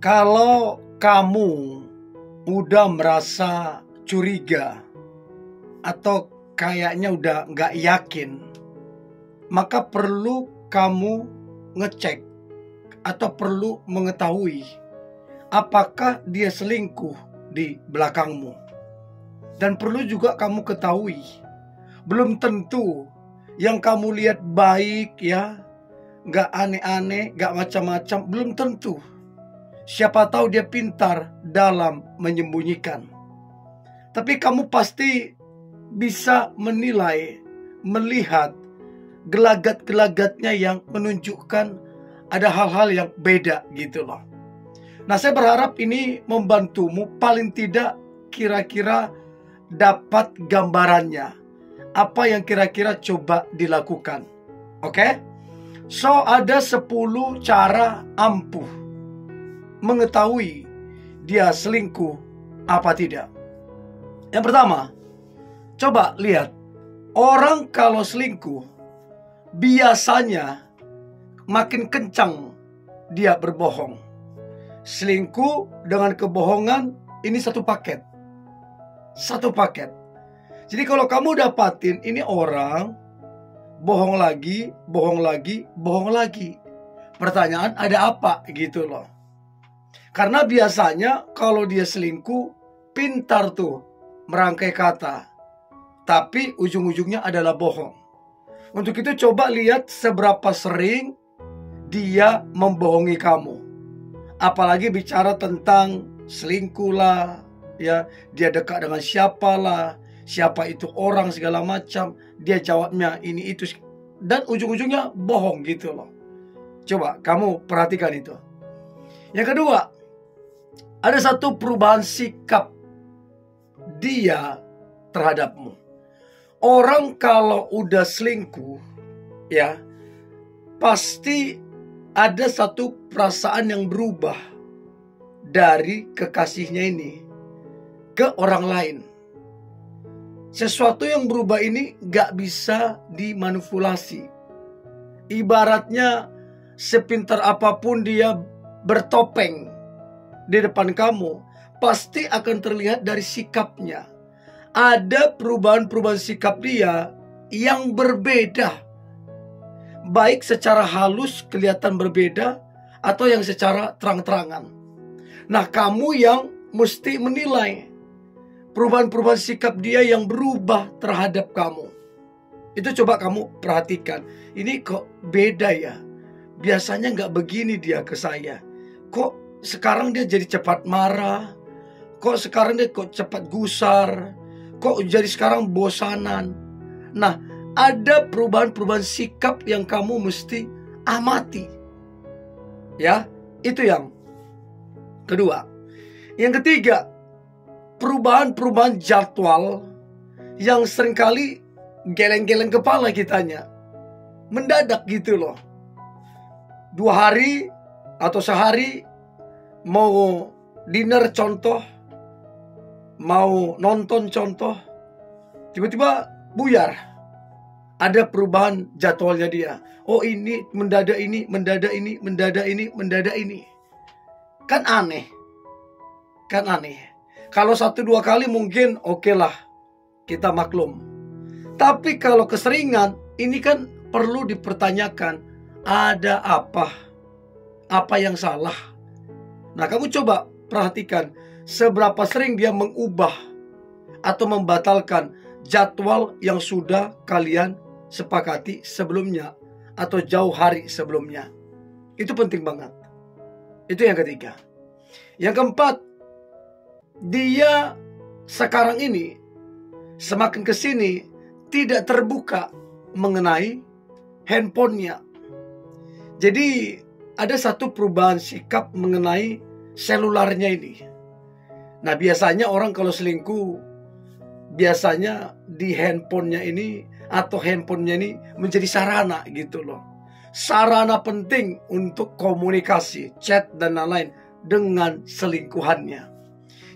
Kalau kamu udah merasa curiga atau kayaknya udah nggak yakin, maka perlu kamu ngecek atau perlu mengetahui apakah dia selingkuh di belakangmu. Dan perlu juga kamu ketahui, belum tentu yang kamu lihat baik ya, nggak aneh-aneh, nggak macam-macam, belum tentu. Siapa tahu dia pintar dalam menyembunyikan. Tapi kamu pasti bisa menilai, melihat gelagat-gelagatnya yang menunjukkan ada hal-hal yang beda gitu loh. Nah, saya berharap ini membantumu, paling tidak kira-kira dapat gambarannya. Apa yang kira-kira coba dilakukan. Oke? So, ada 10 cara ampuh mengetahui dia selingkuh apa tidak. Yang pertama, coba lihat. Orang kalau selingkuh biasanya makin kencang dia berbohong. Selingkuh dengan kebohongan ini satu paket. Satu paket. Jadi kalau kamu dapatin ini orang bohong lagi, bohong lagi, bohong lagi. Pertanyaan, ada apa gitu loh. Karena biasanya kalau dia selingkuh, pintar tuh merangkai kata, tapi ujung-ujungnya adalah bohong. Untuk itu coba lihat seberapa sering dia membohongi kamu. Apalagi bicara tentang selingkuh lah, ya, dia dekat dengan siapa lah, siapa itu orang segala macam, dia jawabnya ini itu, dan ujung-ujungnya bohong gitu loh. Coba kamu perhatikan itu. Yang kedua, ada satu perubahan sikap dia terhadapmu. Orang kalau udah selingkuh, ya, pasti ada satu perasaan yang berubah dari kekasihnya ini ke orang lain. Sesuatu yang berubah ini gak bisa dimanipulasi. Ibaratnya sepintar apapun dia bertopeng di depan kamu, pasti akan terlihat dari sikapnya. Ada perubahan-perubahan sikap dia yang berbeda. Baik secara halus kelihatan berbeda, atau yang secara terang-terangan. Nah, kamu yang mesti menilai perubahan-perubahan sikap dia yang berubah terhadap kamu. Itu coba kamu perhatikan. Ini kok beda ya? Biasanya gak begini dia ke saya. Kok sekarang dia jadi cepat marah? Kok sekarang dia kok cepat gusar? Kok jadi sekarang bosanan? Nah, ada perubahan-perubahan sikap yang kamu mesti amati. Ya, itu yang kedua. Yang ketiga, perubahan-perubahan jadwal yang seringkali geleng-geleng kepala kitanya. Mendadak gitu loh. 2 hari atau sehari mau dinner contoh, mau nonton contoh, tiba-tiba buyar. Ada perubahan jadwalnya dia. Oh, ini mendadak ini, mendadak ini, mendadak ini, mendadak ini. Kan aneh. Kan aneh. Kalau 1-2 kali mungkin oke lah, kita maklum. Tapi kalau keseringan, ini kan perlu dipertanyakan. Ada apa? Apa yang salah? Nah, kamu coba perhatikan seberapa sering dia mengubah atau membatalkan jadwal yang sudah kalian sepakati sebelumnya atau jauh hari sebelumnya. Itu penting banget. Itu yang ketiga. Yang keempat, dia sekarang ini semakin kesini tidak terbuka mengenai handphonenya. Jadi ada satu perubahan sikap mengenai selularnya ini. Nah, biasanya orang kalau selingkuh, biasanya di handphonenya ini atau handphonenya ini menjadi sarana gitu loh. Sarana penting untuk komunikasi, chat dan lain-lain dengan selingkuhannya.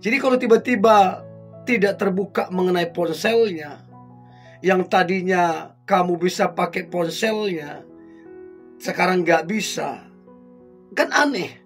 Jadi kalau tiba-tiba tidak terbuka mengenai ponselnya, yang tadinya kamu bisa pakai ponselnya, sekarang gak bisa, kan aneh.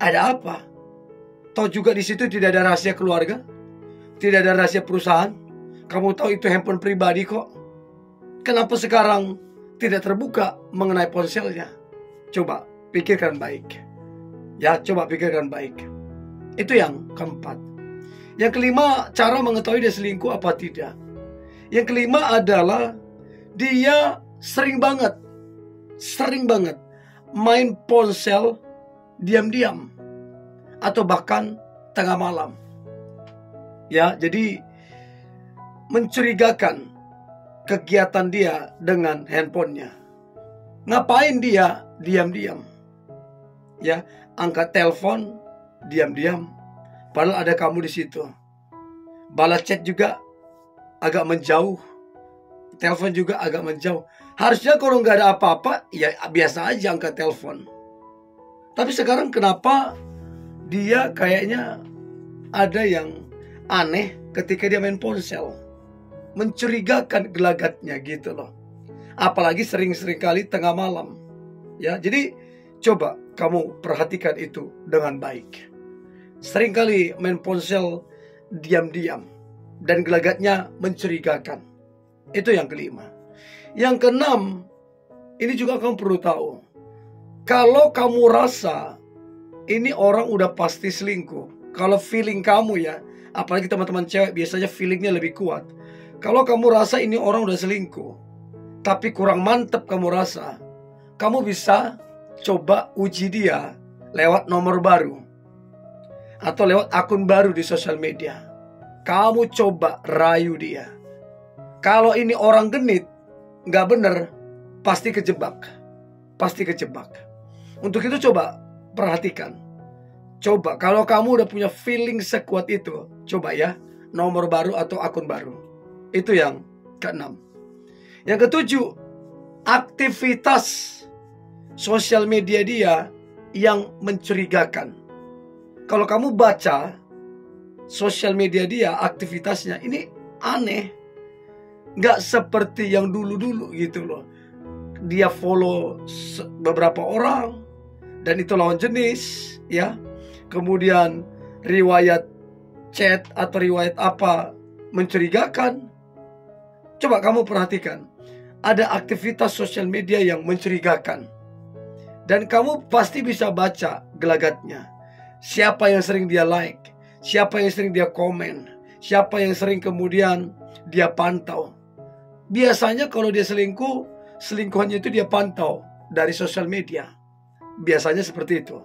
Ada apa? Tahu juga di situ tidak ada rahasia keluarga, tidak ada rahasia perusahaan. Kamu tahu itu handphone pribadi kok. Kenapa sekarang tidak terbuka mengenai ponselnya? Coba pikirkan baik. Ya, coba pikirkan baik. Itu yang keempat. Yang kelima, cara mengetahui dia selingkuh apa tidak. Yang kelima adalah dia sering banget main ponsel diam-diam atau bahkan tengah malam. Ya, jadi mencurigakan kegiatan dia dengan handphonenya. Ngapain dia diam-diam? Ya, angkat telepon diam-diam, padahal ada kamu di situ. Balas chat juga agak menjauh, telepon juga agak menjauh. Harusnya kalau nggak ada apa-apa, ya biasa aja angkat telepon. Tapi sekarang kenapa dia kayaknya ada yang aneh ketika dia main ponsel? Mencurigakan gelagatnya gitu loh. Apalagi sering-sering kali tengah malam. Ya, jadi coba kamu perhatikan itu dengan baik. Sering kali main ponsel diam-diam dan gelagatnya mencurigakan. Itu yang kelima. Yang keenam, ini juga kamu perlu tahu. Kalau kamu rasa ini orang udah pasti selingkuh, kalau feeling kamu ya, apalagi teman-teman cewek biasanya feelingnya lebih kuat. Kalau kamu rasa ini orang udah selingkuh, tapi kurang mantep kamu rasa, kamu bisa coba uji dia lewat nomor baru atau lewat akun baru di sosial media. Kamu coba rayu dia. Kalau ini orang genit, nggak bener, pasti kejebak. Pasti kejebak. Untuk itu coba perhatikan. Coba kalau kamu udah punya feeling sekuat itu, coba ya nomor baru atau akun baru. Itu yang keenam. Yang ketujuh, aktivitas sosial media dia yang mencurigakan. Kalau kamu baca sosial media dia, aktivitasnya ini aneh. Nggak seperti yang dulu-dulu gitu loh. Dia follow beberapa orang dan itu lawan jenis, ya. Kemudian riwayat chat atau riwayat apa mencurigakan. Coba kamu perhatikan, ada aktivitas sosial media yang mencurigakan. Dan kamu pasti bisa baca gelagatnya. Siapa yang sering dia like, siapa yang sering dia komen, siapa yang sering kemudian dia pantau. Biasanya kalau dia selingkuh, selingkuhannya itu dia pantau dari sosial media. Biasanya seperti itu.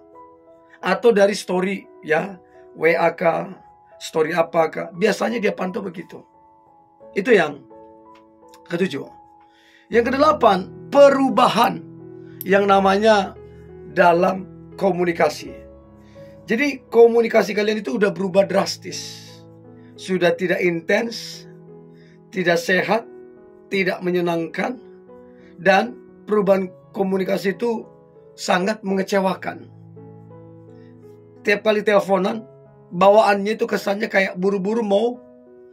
Atau dari story, ya, WA kah, story apakah, biasanya dia pantau begitu. Itu yang ketujuh. Yang kedelapan, perubahan yang namanya dalam komunikasi. Jadi komunikasi kalian itu udah berubah drastis. Sudah tidak intens, tidak sehat, tidak menyenangkan, dan perubahan komunikasi itu sangat mengecewakan. Tiap kali teleponan, bawaannya itu kesannya kayak buru-buru mau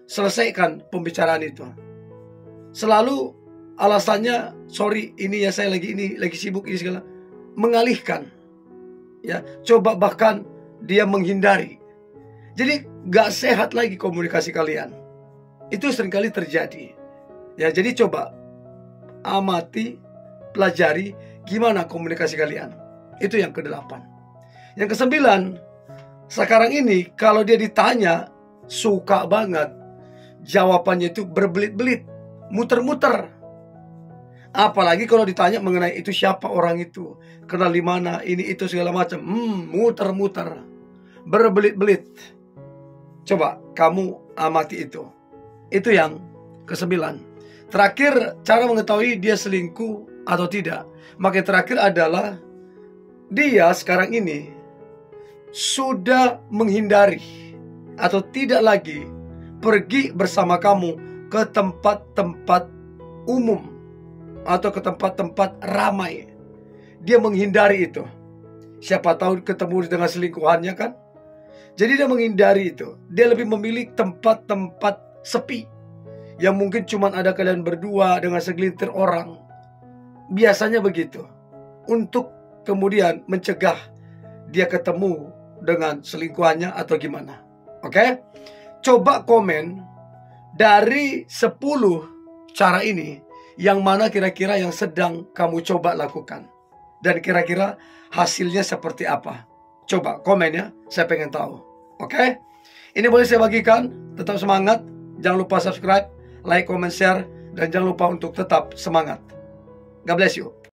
selesaikan pembicaraan itu. Selalu alasannya, sorry, ini ya saya lagi sibuk ini segala, mengalihkan. Ya, coba bahkan dia menghindari. Jadi gak sehat lagi komunikasi kalian. Itu seringkali terjadi. Ya, jadi coba amati, pelajari gimana komunikasi kalian. Itu yang kedelapan. Yang kesembilan, sekarang ini kalau dia ditanya, suka banget jawabannya itu berbelit-belit, muter-muter. Apalagi kalau ditanya mengenai itu siapa orang itu, kenal di mana, ini itu segala macam, muter-muter, berbelit-belit. Coba kamu amati itu. Itu yang kesembilan. Terakhir, cara mengetahui dia selingkuh atau tidak. Maka terakhir adalah dia sekarang ini sudah menghindari atau tidak lagi pergi bersama kamu ke tempat-tempat umum atau ke tempat-tempat ramai. Dia menghindari itu. Siapa tahu ketemu dengan selingkuhannya kan. Jadi dia menghindari itu. Dia lebih memilih tempat-tempat sepi, yang mungkin cuma ada kalian berdua dengan segelintir orang. Biasanya begitu. Untuk kemudian mencegah dia ketemu dengan selingkuhannya atau gimana. Oke? Coba komen dari 10 cara ini, yang mana kira-kira yang sedang kamu coba lakukan. Dan kira-kira hasilnya seperti apa. Coba komen ya, saya pengen tahu. Oke? Ini boleh saya bagikan. Tetap semangat. Jangan lupa subscribe, like, comment, share. Dan jangan lupa untuk tetap semangat. God bless you.